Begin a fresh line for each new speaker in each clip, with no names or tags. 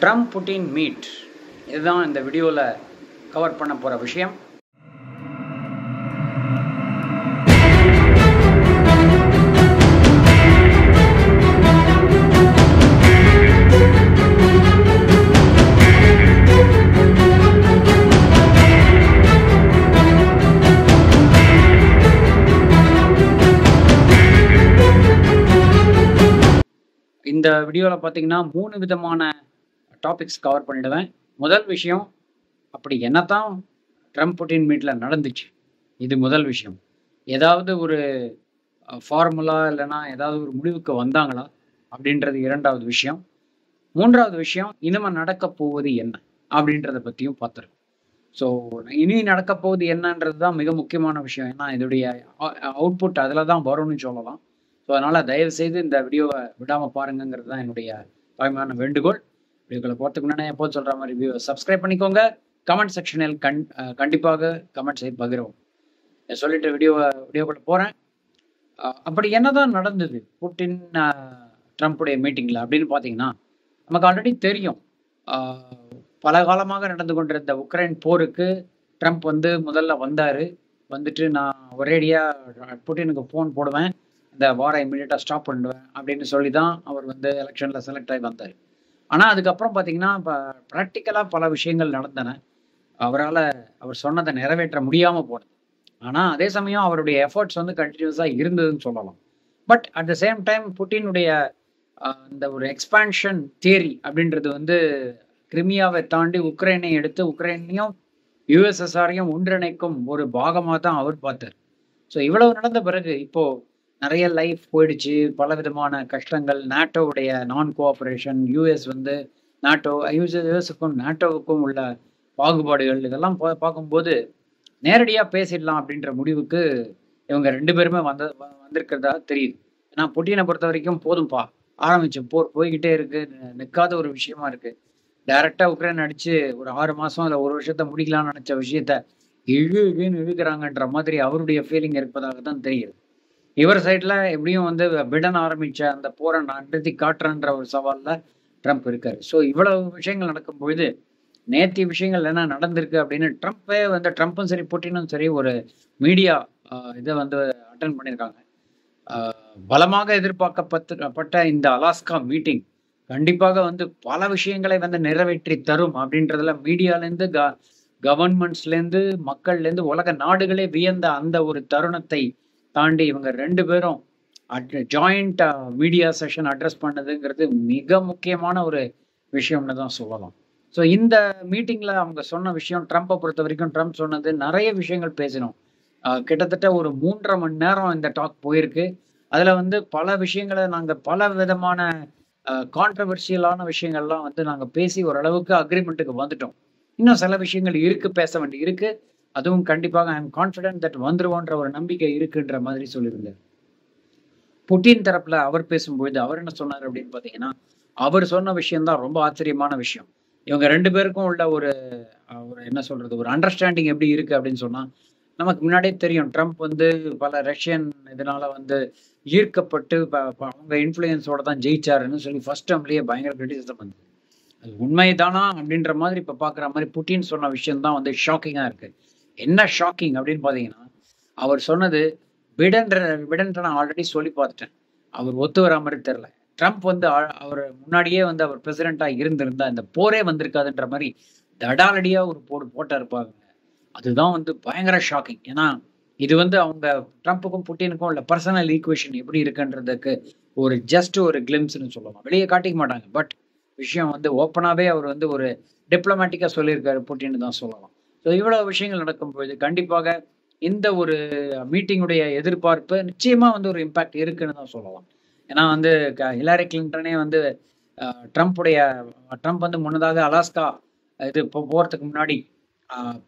Trump Putin meet, இதுதான் இந்த வீடியோவில் கவர் பண்ண போகிற விஷயம். இந்த வீடியோவில் பார்த்தீங்கன்னா 3 விதமான டாபிக்ஸ் கவர் பண்ணிடுவேன். முதல் விஷயம், அப்படி என்னத்தான் ட்ரம்ப் புட்டின் மீட்டில் நடந்துச்சு, இது முதல் விஷயம். ஏதாவது ஒரு ஃபார்முலா இல்லைன்னா ஏதாவது ஒரு முடிவுக்கு வந்தாங்களா அப்படின்றது இரண்டாவது விஷயம். மூன்றாவது விஷயம், இனிமேல் நடக்க போவது என்ன அப்படின்றத பற்றியும் பார்த்துருக்கோம். ஸோ இனி நடக்க போவது என்னன்றது தான் மிக முக்கியமான விஷயம். ஏன்னா இதோடைய அவுட்புட் அதில் தான் வரும்னு சொல்லலாம். ஸோ அதனால் தயவுசெய்து இந்த வீடியோவை விடாமல் பாருங்கிறது தான் என்னுடைய தாய்மையான வேண்டுகோள். வீடியோக்களை போகிறதுக்கு முன்னாடி எப்போது சொல்கிற மாதிரி வீடியோவை சப்ஸ்கிரைப் பண்ணிக்கோங்க. கமெண்ட் செக்ஷனில் கண்டிப்பாக கமெண்ட் செய்து பகிரவும். சொல்லிட்டு வீடியோக்குள்ள போகிறேன். அப்படி என்னதான் நடந்தது புட்டின் ட்ரம்ப்புடைய மீட்டிங்கில் அப்படின்னு பார்த்தீங்கன்னா, நமக்கு ஆல்ரெடி தெரியும். பல காலமாக நடந்து கொண்டிருந்த உக்ரைன் போருக்கு ட்ரம்ப் முதல்ல வந்துட்டு நான் ஒரேடியாக புட்டினுக்கு ஃபோன் போடுவேன், இந்த வாரை இமீடியட்டாக ஸ்டாப் பண்ணுவேன் அப்படின்னு சொல்லி தான் அவர் எலெக்ஷனில் செலக்ட் ஆகி வந்தார். ஆனால் அதுக்கப்புறம் பார்த்தீங்கன்னா இப்போ ப்ராக்டிக்கலாக பல விஷயங்கள் நடந்தன. அவர் சொன்னதை நிறைவேற்ற முடியாமல் போனது. ஆனால் அதே சமயம் அவருடைய எஃபர்ட்ஸ் கண்டினியூஸாக இருந்ததுன்னு சொல்லலாம். But at the same time புட்டினுடைய இந்த ஒரு எக்ஸ்பான்ஷன் தியரி அப்படின்றது கிரிமியாவை தாண்டி உக்ரைனை எடுத்து உக்ரைனையும் யுஎஸ்எஸ்ஆரையும் ஒன்றிணைக்கும் ஒரு பாகமாக தான் அவர் பார்த்தார். ஸோ இவ்வளவு நடந்த பிறகு இப்போது நிறைய லைஃப் போயிடுச்சு, பல விதமான கஷ்டங்கள், நாட்டோவுடைய நான் கோஆப்ரேஷன், யுஎஸ்க்கும் நாட்டோவுக்கும் உள்ள பாகுபாடுகள், இதெல்லாம் பார்க்கும்போது நேரடியாக பேசிடலாம் அப்படின்ற முடிவுக்கு இவங்க 2 பேருமே வந்திருக்கிறதா தெரியுது. ஏன்னா புட்டினை பொறுத்த வரைக்கும் போதும்பா, ஆரம்பிச்சு போர் போய்கிட்டே இருக்கு, நிற்காத ஒரு விஷயமா இருக்கு. டைரக்டாக உக்ரைன் அடிச்சு ஒரு 6 மாதம் இல்லை 1 வருஷத்தை முடிக்கலாம்னு நினச்ச விஷயத்த இழுன்னு இழுக்கிறாங்கன்ற மாதிரி அவருடைய ஃபீலிங் இருப்பதாக தான் தெரியுது. இவர் சைடில் எப்படியும் பிடன் ஆரம்பித்த அந்த போரை நான் நிறுத்தி காட்டுறேன்ற ஒரு சவாலில் ட்ரம்ப் இருக்காரு. ஸோ இவ்வளவு விஷயங்கள் நடக்கும்பொழுது நேற்று விஷயங்கள் என்ன நடந்திருக்கு அப்படின்னு ட்ரம்ப்பும் சரி புட்டினும் சரி ஒரு மீடியா இதை அட்டன் பண்ணியிருக்காங்க. பலமாக எதிர்பார்க்கப்பட்ட இந்த அலாஸ்கா மீட்டிங் கண்டிப்பாக பல விஷயங்களை நிறைவேற்றி தரும் அப்படின்றதுல மீடியாலேருந்து கவர்மெண்ட்ஸ்லேருந்து மக்கள்லேருந்து உலக நாடுகளே வியந்த அந்த ஒரு தருணத்தை தாண்டி இவங்க 2 பேரும் ஜாயிண்ட் மீடியா செஷன் அட்ரஸ் பண்ணதுங்கிறது மிக முக்கியமான ஒரு விஷயம்னு தான் சொல்லலாம். ஸோ இந்த மீட்டிங்கில் அவங்க சொன்ன விஷயம், ட்ரம்ப்பை பொறுத்த வரைக்கும் ட்ரம்ப் சொன்னது நிறைய விஷயங்கள் பேசினோம். கிட்டத்தட்ட ஒரு 3.5 மணி நேரம் இந்த டாக் போயிருக்கு. அதில் பல விஷயங்களை நாங்கள் பல விதமான கான்ட்ரவர்சியலான விஷயங்கள்லாம் நாங்கள் பேசி ஓரளவுக்கு அக்ரிமெண்ட்டுக்கு வந்துட்டோம். இன்னும் சில விஷயங்கள் பேச வேண்டி இருக்கு. அதுவும் கண்டிப்பாக ஐ எம் கான்ஃபிடென்ட் தட் வந்துருவோன்ற ஒரு நம்பிக்கை இருக்குன்ற மாதிரி சொல்லியிருந்தார். புட்டின் தரப்புல அவர் பேசும்பொழுது அவர் என்ன சொன்னார் அப்படின்னு பார்த்தீங்கன்னா, அவர் சொன்ன விஷயம்தான் ரொம்ப ஆச்சரியமான விஷயம். இவங்க 2 பேருக்கும் உள்ள ஒரு என்ன சொல்றது, ஒரு அண்டர்ஸ்டாண்டிங் எப்படி இருக்கு அப்படின்னு சொன்னா, நமக்கு முன்னாடியே தெரியும் ட்ரம்ப் பல ரஷ்யன் இதனால ஈர்க்கப்பட்டு அவங்க இன்ஃப்ளூயன்ஸோட தான் ஜெயிச்சாருன்னு சொல்லி ஃபர்ஸ்ட் டேர்ம்லயே பயங்கர கிரிட்டிசிசம் வந்தது. அது உண்மைதானா அப்படின்ற மாதிரி இப்போ பார்க்குற மாதிரி புட்டின் சொன்ன விஷயம் தான் ஷாக்கிங்காக இருக்கு. என்ன ஷாக்கிங் அப்படின்னு பார்த்தீங்கன்னா, அவர் சொன்னது பிடன் நான் ஆல்ரெடி சொல்லி பார்த்துட்டேன், அவர் ஒத்து வரா மாதிரி தெரில. ட்ரம்ப் அவர் முன்னாடியே அவர் பிரசிடெண்ட்டாக இருந்திருந்தா இந்த போரே வந்திருக்காதுன்ற மாதிரி தடாலடியாக ஒரு போட்டா இருப்பாங்க. அதுதான் பயங்கர ஷாக்கிங். ஏன்னா இது அவங்க ட்ரம்ப்புக்கும் புட்டினுக்கும் உள்ள பர்சனல் ஈக்குவேஷன் எப்படி இருக்குன்றதுக்கு ஒரு ஜஸ்ட் ஒரு கிளிம்ஸ்ன்னு சொல்லலாம். வெளியே காட்டிக்க மாட்டாங்க, பட் விஷயம் ஓப்பனாகவே அவர் ஒரு டிப்ளமேட்டிக்காக சொல்லியிருக்காரு புட்டின்னு தான் சொல்லலாம். ஸோ இவ்வளோ விஷயங்கள் நடக்கும்போது கண்டிப்பாக இந்த ஒரு மீட்டிங்குடைய எதிர்பார்ப்பு நிச்சயமாக ஒரு இம்பேக்ட் இருக்குன்னு தான் சொல்லலாம். ஏன்னா ஹிலாரி கிளின்டனே ட்ரம்ப் முன்னதாக அலாஸ்கா இது போகிறதுக்கு முன்னாடி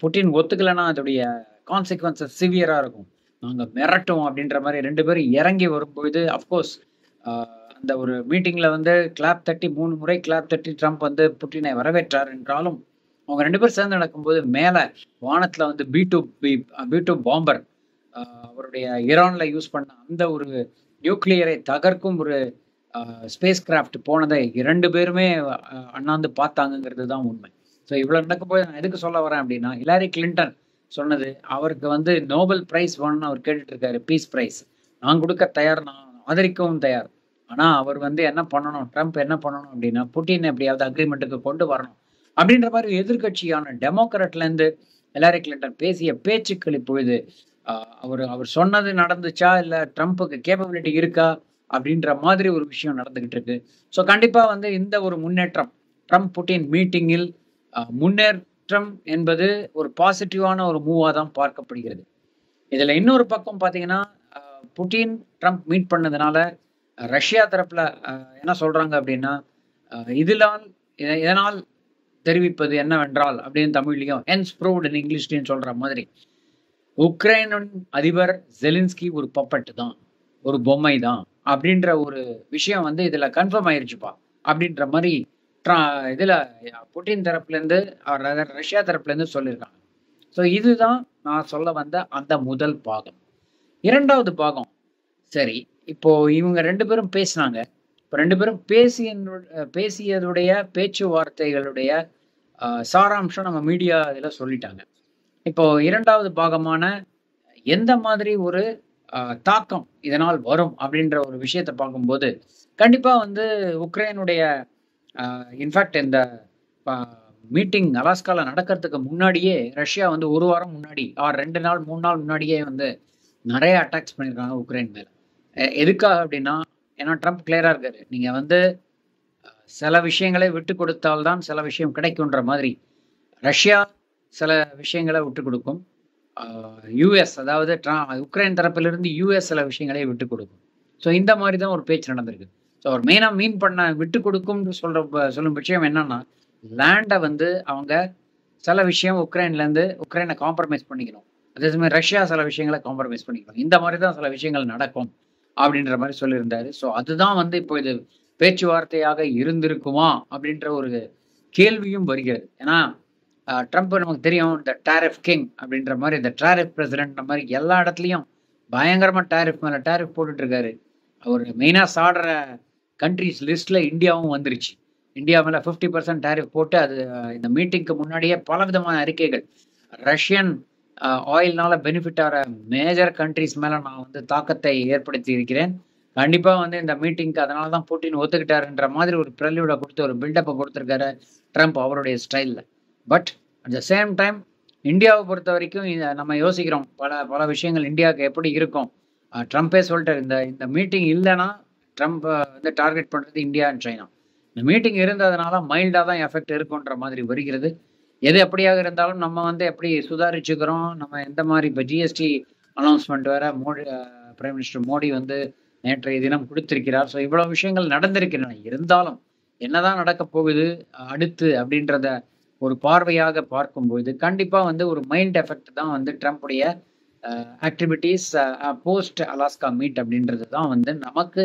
புட்டின் ஒத்துக்கலைன்னா அதோடைய கான்சிக்வன்சஸ் சிவியராக இருக்கும், நாங்கள் மிரட்டோம் அப்படின்ற மாதிரி 2 பேரும் இறங்கி வரும்பொழுது அஃப்கோர்ஸ் அந்த ஒரு மீட்டிங்கில் கிளாப் தட்டி 3 முறை கிளாப் தட்டி ட்ரம்ப் புட்டினை வரவேற்றார் என்றாலும் அவங்க 2 பேரும் சேர்ந்து நடக்கும்போது மேலே வானத்தில் B2 பாம்பர் அவருடைய ஈரானில் யூஸ் பண்ண அந்த ஒரு நியூக்ளியரை தகர்க்கும் ஒரு ஸ்பேஸ் கிராஃப்ட் போனதை 2 பேருமே அண்ணாந்து பார்த்தாங்கங்கிறது தான் உண்மை. ஸோ இவ்வளோ நடக்கும்போது நான் எதுக்கு சொல்ல வரேன் அப்படின்னா, ஹிலாரி கிளின்டன் சொன்னது, அவருக்கு வந்து நோபல் பிரைஸ் வேணும்னு அவர் கேட்டுட்டு இருக்காரு, பீஸ் பிரைஸ். நான் கொடுக்க தயார், நான் ஆதரிக்கவும் தயார். ஆனால் அவர் வந்து என்ன பண்ணணும், ட்ரம்ப் என்ன பண்ணணும் அப்படின்னா, புட்டின் எப்படியாவது அக்ரிமெண்ட்டுக்கு கொண்டு வரணும் அப்படின்ற மாதிரி எதிர்கட்சியான டெமோக்ராட்லேருந்து ஹிலாரி கிளின்டன் பேசிய பேச்சுக்கள் இப்பொழுது அவர் அவர் சொன்னது நடந்துச்சா, இல்லை ட்ரம்ப்புக்கு கேப்பபிலிட்டி இருக்கா அப்படின்ற மாதிரி ஒரு விஷயம் நடந்துகிட்டு இருக்கு. ஸோ கண்டிப்பாக வந்து இந்த ஒரு முன்னேற்றம் ட்ரம்ப் புட்டின் மீட்டிங்கில் முன்னேற்றம் என்பது ஒரு பாசிட்டிவான ஒரு மூவாக தான் பார்க்கப்படுகிறது. இதில் இன்னொரு பக்கம் பார்த்தீங்கன்னா, புட்டின் ட்ரம்ப் மீட் பண்ணதுனால ரஷ்யா தரப்புல என்ன சொல்றாங்க அப்படின்னா, இதனால் தெரிவிப்பது என்னவென்றால் அப்படின்னு தமிழ்லையும் ஹென்ஸ் ப்ரூவ்ட் இன் இங்கிலீஷ்லையும் சொல்ற மாதிரி, உக்ரைனின் அதிபர் ஜெலின்ஸ்கி ஒரு பப்பட்டு தான், ஒரு பொம்மை தான் அப்படின்ற ஒரு விஷயம் வந்து இதுல கன்ஃபார்ம் ஆயிருச்சுப்பா அப்படின்ற மாதிரி இதுல புட்டின் தரப்புலேருந்து ரஷ்யா தரப்புலேருந்து சொல்லியிருக்காங்க. ஸோ இதுதான் நான் சொல்ல வந்த அந்த முதல் பாகம். இரண்டாவது பாகம், சரி இப்போ இவங்க 2 பேரும் பேசினாங்க. இப்போ 2 பேரும் பேசியதுடைய பேச்சுவார்த்தைகளுடைய சாராம்சம் நம்ம மீடியா இதில் சொல்லிட்டாங்க. இப்போ இரண்டாவது பாகமான எந்த மாதிரி ஒரு தாக்கம் இதனால் வரும் அப்படின்ற ஒரு விஷயத்தை பார்க்கும்போது, கண்டிப்பா வந்து உக்ரைனுடைய இன்ஃபேக்ட் இந்த மீட்டிங் அலாஸ்கால நடக்கிறதுக்கு முன்னாடியே ரஷ்யா வந்து 1 வாரம் முன்னாடி 2 நாள் 3 நாள் முன்னாடியே வந்து நிறைய அட்டாக்ஸ் பண்ணியிருக்காங்க உக்ரைன் மேல. எதுக்காக அப்படின்னா, ஏன்னா ட்ரம்ப் கிளியரா இருக்காரு, நீங்க வந்து சில விஷயங்களை விட்டு கொடுத்தால்தான் சில விஷயம் கிடைக்கும்ன்ற மாதிரி ரஷ்யா சில விஷயங்களை விட்டு கொடுக்கும், யூஎஸ் அதாவது உக்ரைன் தரப்பிலிருந்து யூஎஸ் சில விஷயங்களை விட்டு கொடுக்கும். ஸோ இந்த மாதிரி தான் ஒரு பேச்சு நடந்திருக்கு. ஸோ அவர் மெயினாக மீன் பண்ண விட்டு கொடுக்கும்னு சொல்லும் விஷயம் என்னன்னா, லேண்டை வந்து அவங்க சில விஷயம் உக்ரைனை காம்ப்ரமைஸ் பண்ணிக்கணும், அதே சமயம் ரஷ்யா சில விஷயங்களை காம்ப்ரமைஸ் பண்ணிக்கணும், இந்த மாதிரி தான் சில விஷயங்கள் நடக்கும் அப்படின்ற மாதிரி சொல்லியிருந்தாரு. ஸோ அதுதான் வந்து இப்போ இது பேச்சுவார்த்தையாக இருந்திருக்குமா அப்படின்ற ஒரு கேள்வியும் வருகிறது. ஏன்னா ட்ரம்ப் நமக்கு தெரியும், இந்த டேரிஃப் கிங் அப்படின்ற மாதிரி, இந்த டேரிஃப் பிரசிடென்ட் மாதிரி எல்லா இடத்துலையும் பயங்கரமா டேரிஃப் மேல டேரிஃப் போட்டுட்டு இருக்காரு. அவர் மெயினா சாடுற கண்ட்ரிஸ் லிஸ்ட்ல இந்தியாவும் வந்துருச்சு. இந்தியா மேல 50% டேரிஃப் போட்டு, அது இந்த மீட்டிங்க்கு முன்னாடியே பல விதமான அறிக்கைகள், ரஷ்யன் ஆயில்னால பெனிஃபிட் ஆகிற மேஜர் கண்ட்ரிஸ் மேல நான் வந்து தாக்கத்தை ஏற்படுத்தி இருக்கிறேன், கண்டிப்பா வந்து இந்த மீட்டிங்க்கு அதனாலதான் புட்டின் ஒத்துக்கிட்டாருன்ற மாதிரி ஒரு ப்ரெல்யூட கொடுத்து ஒரு பில்டப்பை கொடுத்துருக்காரு ட்ரம்ப் அவருடைய ஸ்டைல்ல. But at the same time இந்தியாவை பொறுத்த வரைக்கும் நம்ம யோசிக்கிறோம் பல விஷயங்கள் இந்தியாவுக்கு எப்படி இருக்கும். ட்ரம்ப்பே சொல்லிட்டார், இந்த மீட்டிங் இல்லைன்னா ட்ரம்ப் வந்து டார்கெட் பண்ணுறது இந்தியா அண்ட் சைனா. இந்த மீட்டிங் இருந்ததுனால மைல்டாக தான் எஃபெக்ட் இருக்குன்ற மாதிரி வருகிறது. எது எப்படியாக இருந்தாலும் நம்ம வந்து எப்படி சுதாரிச்சுக்கிறோம், நம்ம எந்த மாதிரி இப்போ ஜிஎஸ்டி அனௌன்ஸ்மெண்ட் வேற மோடி பிரைம் மினிஸ்டர் மோடி வந்து நேற்றைய தினம் கொடுத்திருக்கிறார். ஸோ இவ்வளோ விஷயங்கள் நடந்திருக்கின்றன. இருந்தாலும் என்னதான் நடக்க போகுது அடுத்து அப்படின்றத ஒரு பார்வையாக பார்க்கும்போது கண்டிப்பாக வந்து ஒரு மைல்ட் எஃபெக்ட் தான் வந்து ட்ரம்ப்புடைய ஆக்டிவிட்டீஸ் போஸ்ட் அலாஸ்கா மீட் அப்படின்றது தான் வந்து நமக்கு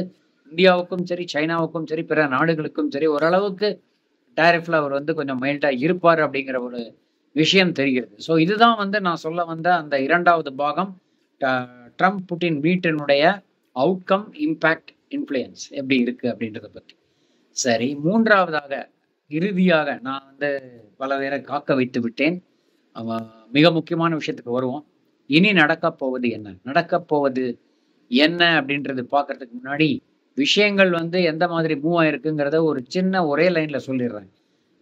இந்தியாவுக்கும் சரி சைனாவுக்கும் சரி பிற நாடுகளுக்கும் சரி ஓரளவுக்கு டேரிஃப்ல அவர் வந்து கொஞ்சம் மைல்டா இருப்பார் அப்படிங்கிற ஒரு விஷயம் தெரிகிறது. ஸோ இதுதான் வந்து நான் சொல்ல வந்த அந்த இரண்டாவது பாகம், ட்ரம்ப் புட்டின் மீட்டினுடைய அவுட்கம், இம்பேக்ட், இன்ஃப்ளூயன்ஸ் எப்படி இருக்கு அப்படின்றத பற்றி. சரி, மூன்றாவதாக இறுதியாக நான் வந்து பல பேரை காக்க வைத்து விட்டேன், மிக முக்கியமான விஷயத்துக்கு வருவோம். இனி நடக்க போவது என்ன அப்படின்றது பார்க்கறதுக்கு முன்னாடி விஷயங்கள் வந்து எந்த மாதிரி மூவ் ஆயிருக்குங்கிறத ஒரு சின்ன ஒரே லைன்ல சொல்லிடுறேன்.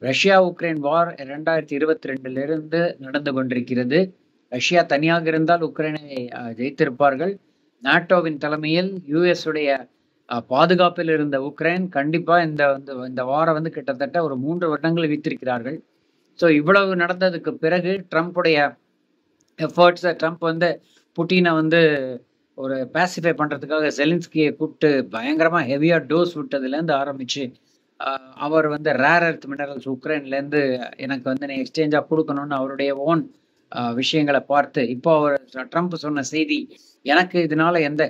ரஷ்யா உக்ரைன் வார் 2022 நடந்து கொண்டிருக்கிறது. ரஷ்யா தனியாக இருந்தால் உக்ரைனை ஜெயித்திருப்பார்கள். நாட்டோவின் தலைமையில் யுஎஸ் உடைய பாதுகாப்பில் இருந்த உக்ரைன் கண்டிப்பா இந்த வாரம் வந்து கிட்டத்தட்ட ஒரு 3 வருடங்கள் வைத்திருக்கிறார்கள். ஸோ இவ்வளவு நடந்ததுக்கு பிறகு ட்ரம்ப்புடைய எஃபர்ட்ஸ், ட்ரம்ப் வந்து புட்டினை வந்து ஒரு பேசிஃபை பண்றதுக்காக ஜெலின்ஸ்கியை கூப்பிட்டு பயங்கரமா ஹெவியா டோஸ் விட்டதுலேருந்து ஆரம்பிச்சு அவர் வந்து ரேர் எர்த் மினரல்ஸ் உக்ரைன்லேருந்து எனக்கு வந்து நீ எக்ஸ்சேஞ்சாக கொடுக்கணும்னு அவருடைய ஓன் விஷயங்களை பார்த்து இப்போ அவர் ட்ரம்ப் சொன்ன செய்தி, எனக்கு இதனால எந்த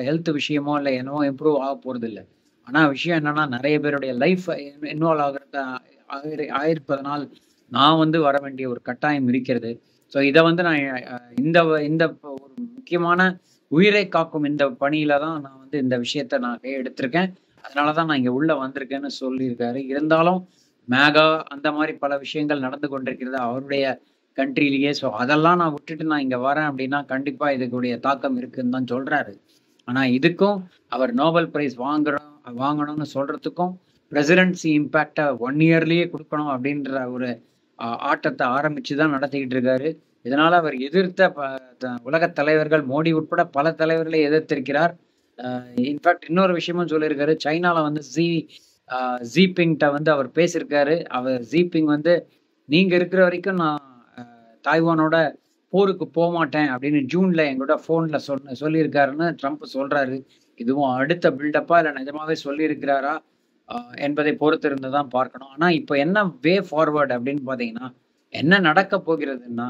ஹெல்த் விஷயமோ இல்லை என்னவோ இம்ப்ரூவ் ஆக போகிறது இல்லை, ஆனால் விஷயம் என்னன்னா நிறைய பேருடைய லைஃப் இன்வால்வ் ஆயிருப்பதனால் நான் வந்து வர வேண்டிய ஒரு கட்டாயம் இருக்கிறது. ஸோ இதை வந்து நான் இந்த ஒரு முக்கியமான உயிரை காக்கும் இந்த பணியில தான் நான் வந்து இந்த விஷயத்த நான் எடுத்திருக்கேன். அதனாலதான் நான் இங்க உள்ள வந்திருக்கேன்னு சொல்லியிருக்காரு. இருந்தாலும் மேகா அந்த மாதிரி பல விஷயங்கள் நடந்து கொண்டிருக்கிறது அவருடைய கண்ட்ரிலேயே. ஸோ அதெல்லாம் நான் விட்டுட்டு நான் இங்க வரேன் அப்படின்னா கண்டிப்பா இதுக்குடைய தாக்கம் இருக்குன்னு தான் சொல்றாரு. ஆனா இதுக்கும் அவர் நோபல் பிரைஸ் வாங்கணும்னு சொல்றதுக்கும் பிரசிடென்சி இம்பாக்டை 1 இயர்லயே கொடுக்கணும் அப்படின்ற ஒரு ஆட்டத்தை ஆரம்பிச்சு தான் நடத்திக்கிட்டு இருக்காரு. இதனால அவர் எதிர்த்த உலக தலைவர்கள் மோடி உட்பட பல தலைவர்களை எதிர்த்திருக்கிறார். இன்ஃபேக்ட் இன்னொரு விஷயமும் சொல்லியிருக்காரு. சைனால வந்து ஜீபிங்ட்ட வந்து அவர் பேசியிருக்காரு. அவர் ஜீபிங் வந்து நீங்க இருக்கிற வரைக்கும் நான் தாய்வானோட போருக்கு போக மாட்டேன் அப்படின்னு ஜூன்ல எங்களோட போன்ல சொல்லியிருக்காருன்னு ட்ரம்ப் சொல்றாரு. இதுவும் அடுத்த பில்டப்பா இல்லை நிஜமாவே சொல்லியிருக்கிறாரா என்பதை பொறுத்து இருந்து தான் பார்க்கணும். ஆனா இப்போ என்ன வே ஃபார்வர்டு அப்படின்னு பாத்தீங்கன்னா என்ன நடக்க போகிறதுன்னா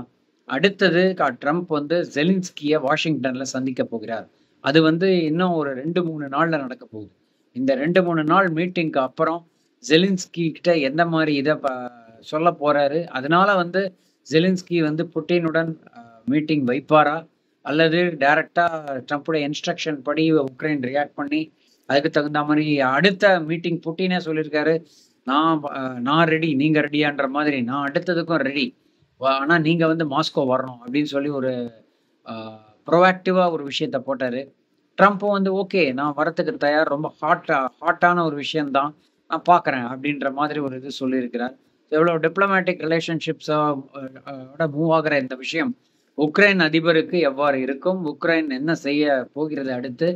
அடுத்தது ட்ரம்ப் வந்து ஜெலின்ஸ்கியை வாஷிங்டன்ல சந்திக்க போகிறார். அது வந்து இன்னும் ஒரு 2-3 நாள்ல நடக்க போகுது. இந்த 2-3 நாள் மீட்டிங்க்கு அப்புறம் ஜெலின்ஸ்கி கிட்ட எந்த மாதிரி இதை சொல்ல போறாரு, அதனால வந்து ஜெலின்ஸ்கி வந்து புட்டினுடன் மீட்டிங் வைப்பாரா அல்லது டைரக்டா ட்ரம்ப்புடைய இன்ஸ்ட்ரக்ஷன் படி உக்ரைன் ரியாக்ட் பண்ணி அதுக்கு தகுந்த மாதிரி அடுத்த மீட்டிங் புட்டினே சொல்லியிருக்காரு, நான் ரெடி நீங்க ரெடியான்ற மாதிரி நான் அடுத்ததுக்கும் ரெடி, ஆனா நீங்க வந்து மாஸ்கோ வரணும் அப்படின்னு சொல்லி ஒரு ப்ரோஆக்டிவா ஒரு விஷயத்த போட்டாரு. ட்ரம்ப்பும் வந்து ஓகே நான் வரத்துக்கு தயார், ரொம்ப ஹாட்டான ஒரு விஷயம்தான், நான் பார்க்குறேன் அப்படின்ற மாதிரி ஒரு இது சொல்லியிருக்கிறார். எவ்வளோ டிப்ளமேட்டிக் ரிலேஷன்ஷிப்ஸோட மூவ் ஆகிற இந்த விஷயம் உக்ரைன் அதிபருக்கு எவ்வாறு இருக்கும், உக்ரைன் என்ன செய்ய போகிறது, அடுத்து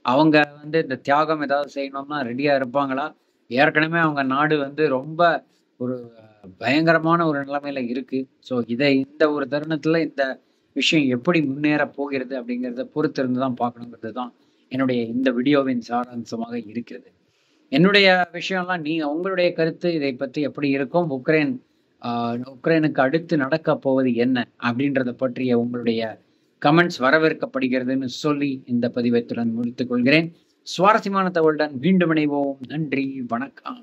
அவங்க வந்து இந்த தியாகம் ஏதாவது செய்யணும்னா ரெடியா இருப்பாங்களா, ஏற்கனவே அவங்க நாடு வந்து ரொம்ப ஒரு பயங்கரமான ஒரு நிலைமையில இருக்கு. ஸோ இந்த ஒரு தருணத்துல இந்த விஷயம் எப்படி முன்னேற போகிறது அப்படிங்கிறத பொறுத்து இருந்து தான் பார்க்கணுங்கிறது தான் என்னுடைய இந்த வீடியோவின் சாராம்சமாக இருக்கிறது. என்னுடைய விஷயம்லாம் உங்களுடைய கருத்து இதை பற்றி எப்படி இருக்கும், உக்ரைனுக்கு அடுத்து நடக்க போவது என்ன அப்படின்றத பற்றிய உங்களுடைய கமெண்ட்ஸ் வரவேற்கப்படுகிறதுன்னு சொல்லி இந்த பதிவை முடித்துக் கொள்கிறேன். சுவாரஸ்யமான தகவலுடன் மீண்டும் இணைவோம். நன்றி, வணக்கம்.